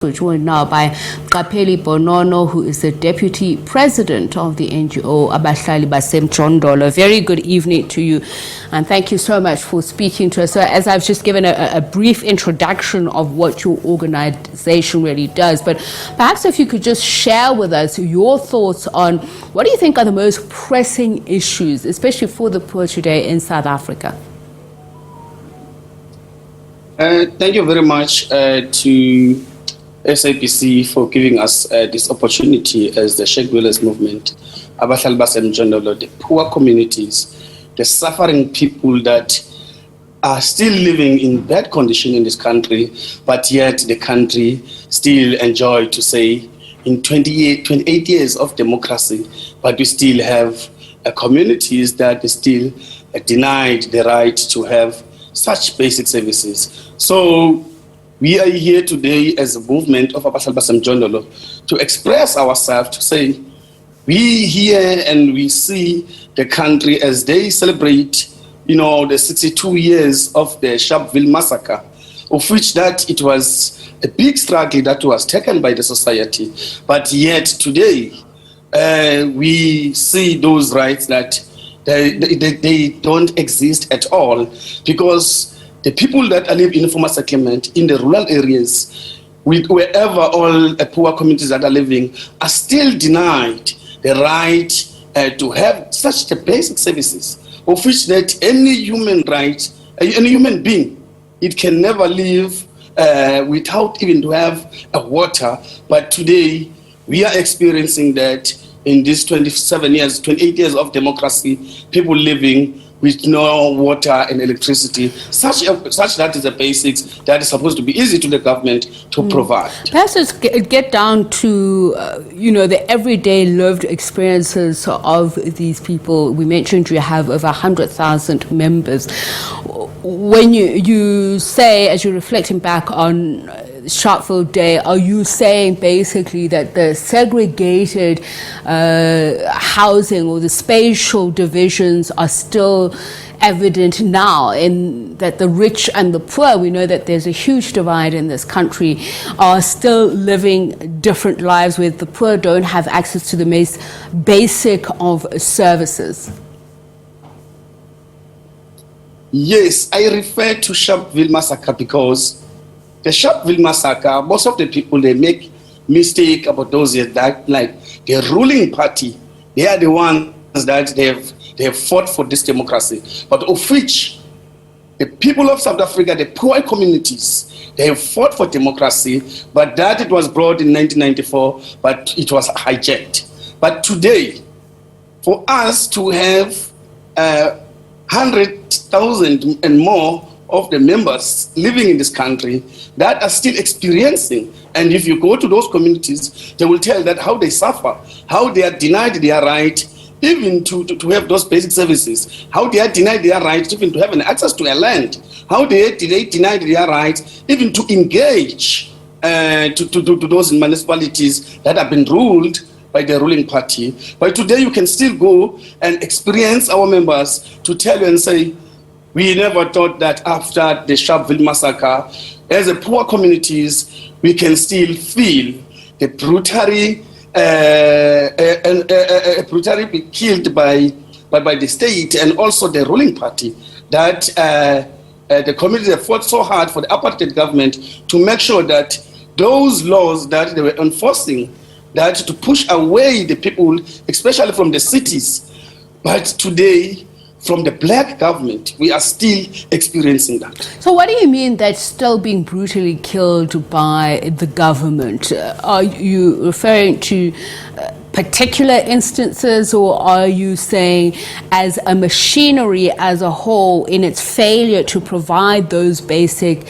We're joined now by Mqapheli Bonono, who is the Deputy President of the NGO Abahlali BaseMjondolo. A very good evening to you, and thank you so much for speaking to us. So, as I've just given a brief introduction of what your organization really does, but perhaps if you could just share with us your thoughts on what do you think are the most pressing issues, especially for the poor today in South Africa? Thank you very much to SABC for giving us this opportunity as the Sheikh Wellness Movement, Abahlali BaseMjondolo, the poor communities, the suffering people that are still living in bad condition in this country, but yet the country still enjoy to say in 28 years of democracy, but we still have communities that still denied the right to have such basic services. So we are here today as a movement of Abahlali BaseMjondolo to express ourselves, to say we hear and we see the country as they celebrate, the 62 years of the Sharpeville massacre, of which that it was a big struggle that was taken by the society. But yet today, we see those rights that they don't exist at all, because the people that live in informal settlement in the rural areas, wherever all poor communities that are living, are still denied the right to have such the basic services, of which that any human right, any human being, it can never live without even to have a water. But today we are experiencing that in these 28 years of democracy, people living with no water and electricity, such that is the basics that is supposed to be easy to the government to provide. Perhaps let's get down to, the everyday lived experiences of these people. We mentioned you have over 100,000 members. When you say, as you're reflecting back on Sharpeville Day, are you saying basically that the segregated housing or the spatial divisions are still evident now, in that the rich and the poor, we know that there's a huge divide in this country, are still living different lives, where the poor don't have access to the most basic of services? Yes, I refer to Sharpeville massacre because the Sharpeville massacre, most of the people, they make mistake about those that, like the ruling party, they are the ones that they have fought for this democracy, but of which the people of South Africa, the poor communities, they have fought for democracy, but that it was brought in 1994, but it was hijacked. But today, for us to have 100,000 and more of the members living in this country that are still experiencing, and if you go to those communities, they will tell that how they suffer, how they are denied their right even to have those basic services, how they are denied their right even to have an access to a land, how they denied their right even to engage to those municipalities that have been ruled by the ruling party. But today you can still go and experience our members to tell you and say, we never thought that after the Sharpeville massacre, as a poor communities, we can still feel the brutally be killed by the state and also the ruling party, that the communities have fought so hard for the apartheid government to make sure that those laws that they were enforcing, that to push away the people, especially from the cities. But today, from the black government, we are still experiencing that. So what do you mean that's still being brutally killed by the government? Are you referring to particular instances, or are you saying as a machinery as a whole, in its failure to provide those basic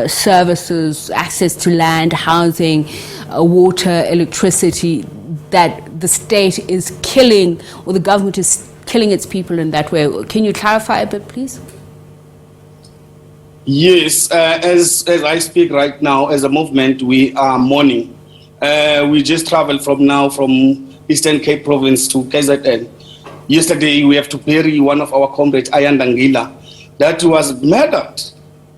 services, access to land, housing, water, electricity, that the state is killing, or the government is killing its people in that way? Can you clarify a bit, please? Yes, as I speak right now, as a movement, we are mourning. We just traveled from Eastern Cape Province to KZN. Yesterday, we have to bury one of our comrades, Ayandangila, that was murdered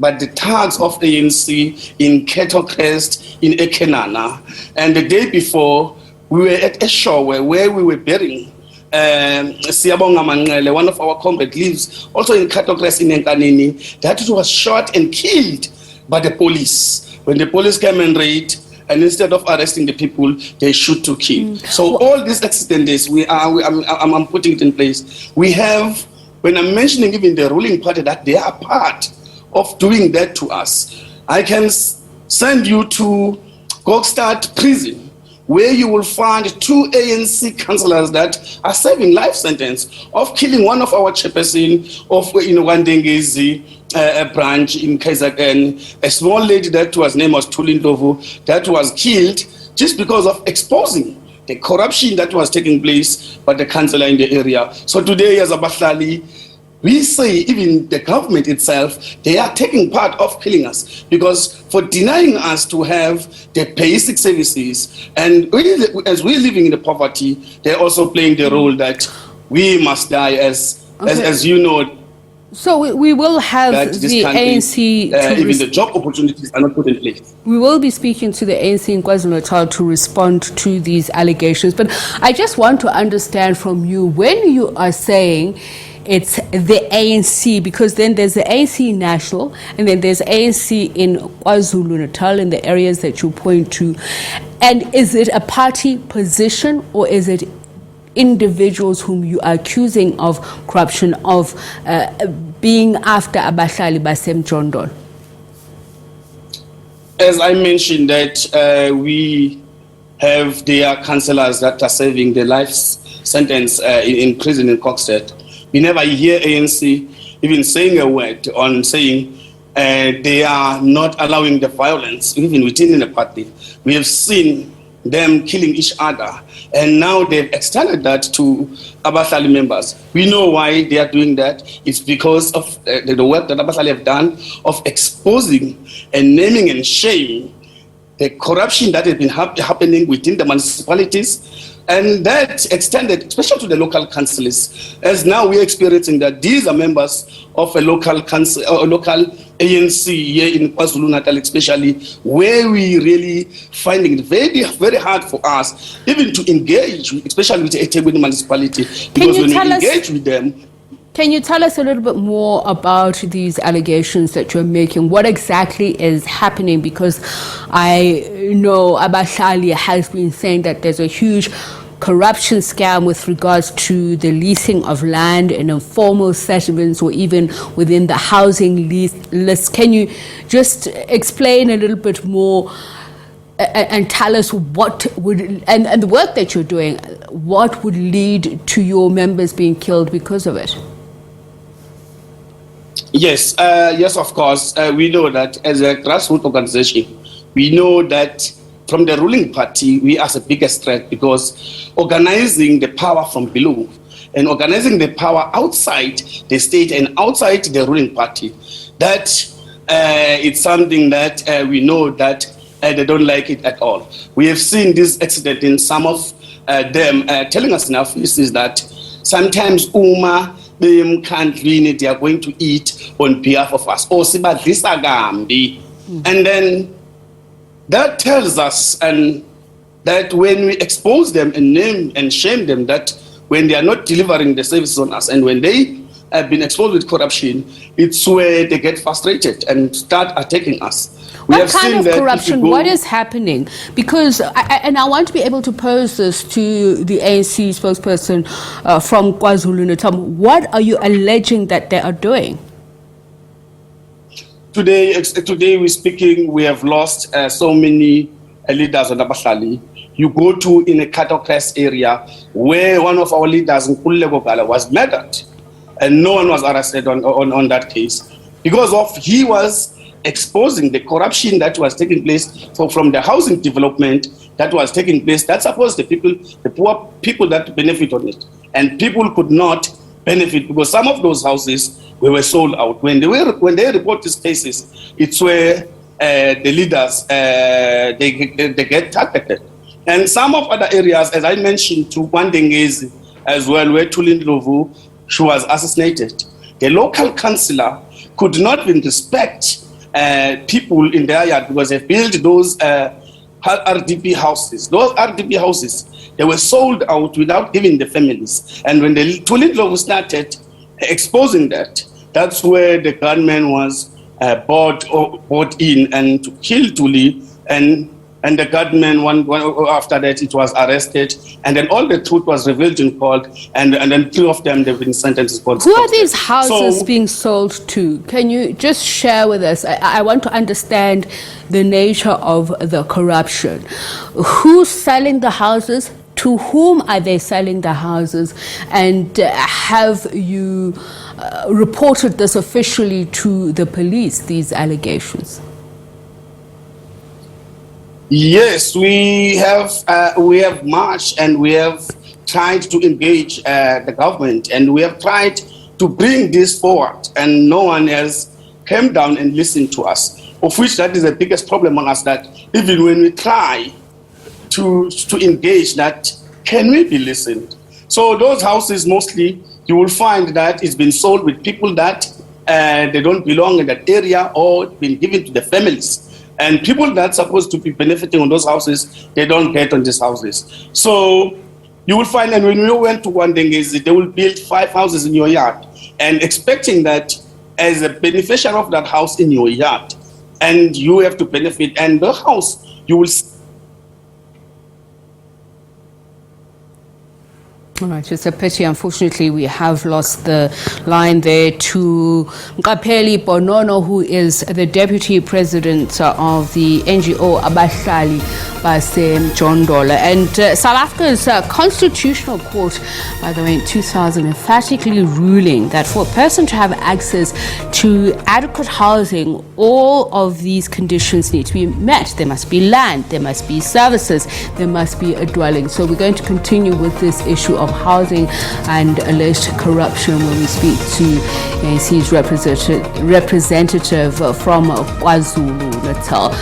but the thugs of ANC in Ketocrest, in Ekenana. And the day before, we were at a show where we were burying Siyabonga Manqele, one of our comrades, lives also in Ketocrest in Enkanini, that was shot and killed by the police. When the police came and raid, and instead of arresting the people, they shoot to kill. So all these accidents, I'm putting it in place. We have, when I'm mentioning even the ruling party, that they are part of doing that to us. I can send you to Gokstad prison, where you will find 2 ANC councillors that are serving life sentence of killing one of our chairperson of Wandengezi branch in KZN, a small lady that was name was Tulindovu, that was killed just because of exposing the corruption that was taking place by the councillor in the area. So today, as Abahlali, we say even the government itself, they are taking part of killing us, because for denying us to have the basic services, and as we're living in the poverty, they're also playing the role that we must die as you know. So we will have the ANC even the job opportunities are not put in place. We will be speaking to the ANC in KwaZulu-Natal to respond to these allegations. But I just want to understand from you, when you are saying it's the ANC, because then there's the ANC national and then there's ANC in KwaZulu-Natal in the areas that you point to. And is it a party position, or is it individuals whom you are accusing of corruption, of being after Abahlali BaseMjondolo? As I mentioned, that we have their councillors that are serving the life sentence in prison in Kokstad. We never hear ANC even saying a word on saying they are not allowing the violence even within the party. We have seen them killing each other, and now they've extended that to Abahlali members. We know why they are doing that. It's because of the work that Abahlali have done of exposing and naming and shaming the corruption that has been happening within the municipalities, and that extended especially to the local councils, as now we're experiencing that these are members of a local council or local ANC here in KwaZulu-Natal, especially, where we really finding it very, very hard for us even to engage, especially with the eThekwini municipality, because when we engage with them. Can you tell us a little bit more about these allegations that you're making? What exactly is happening? Because I know Abahlali has been saying that there's a huge corruption scam with regards to the leasing of land in informal settlements, or even within the housing list. Can you just explain a little bit more and tell us what would, and the work that you're doing, what would lead to your members being killed because of it? Yes, yes, of course. We know that as a grassroots organization, we know that from the ruling party, we are the biggest threat, because organizing the power from below and organizing the power outside the state and outside the ruling party, that it's something that we know that they don't like it at all. We have seen this accident in some of them telling us enough is that sometimes they are going to eat on behalf of us, or and then that tells us, and that when we expose them and name and shame them, that when they are not delivering the services on us, and when they have been exposed with corruption, it's where they get frustrated and start attacking us. What kind of corruption? What is happening? Because, I want to be able to pose this to the ANC spokesperson from KwaZulu-Natal. What are you alleging that they are doing? Today we're speaking, we have lost so many leaders on Abahlali. You go to in a Ketocrest area where one of our leaders, Mqapheli, was murdered, and no one was arrested on that case, because of he was exposing the corruption that was taking place from the housing development that was taking place. That's supposed the poor people that benefit on it, and people could not benefit because some of those houses were sold out. When they report these cases, it's where the leaders they get targeted. And some of other areas, as I mentioned, to Wandengezi as well, where Tulindovu, she was assassinated. The local councillor could not even respect people in their yard because they built those RDP houses. Those RDP houses, they were sold out without giving the families. And when the Tulindlovu started exposing that, that's where the gunman was bought in and to kill Tuli, and the gunman, one after that, it was arrested, and then all the truth was revealed in court, and then 3 of them, they've been sentenced. Who are these houses being sold to? Can you just share with us? I want to understand the nature of the corruption. Who's selling the houses? To whom are they selling the houses? And have you reported this officially to the police, these allegations? Yes, we have marched and we have tried to engage the government, and we have tried to bring this forward, and no one has come down and listened to us, of which that is the biggest problem on us, that even when we try to engage, that can we be listened? So those houses, mostly you will find that it's been sold with people that they don't belong in that area, or been given to the families. And people that's supposed to be benefiting on those houses, they don't get on these houses. So you will find that when we went to Wandengezi, they will build 5 houses in your yard, and expecting that as a beneficiary of that house in your yard, and you have to benefit, and the house, you will. All right, it's a pity. Unfortunately, we have lost the line there to Mqapheli Bonono, who is the Deputy President of the NGO Abahlali BaseMjondolo. And South Africa's Constitutional Court, by the way, in 2000, emphatically ruling that for a person to have access to adequate housing, all of these conditions need to be met. There must be land, there must be services, there must be a dwelling. So we're going to continue with this issue of housing and alleged corruption when we speak to ANC's representative from KwaZulu-Natal.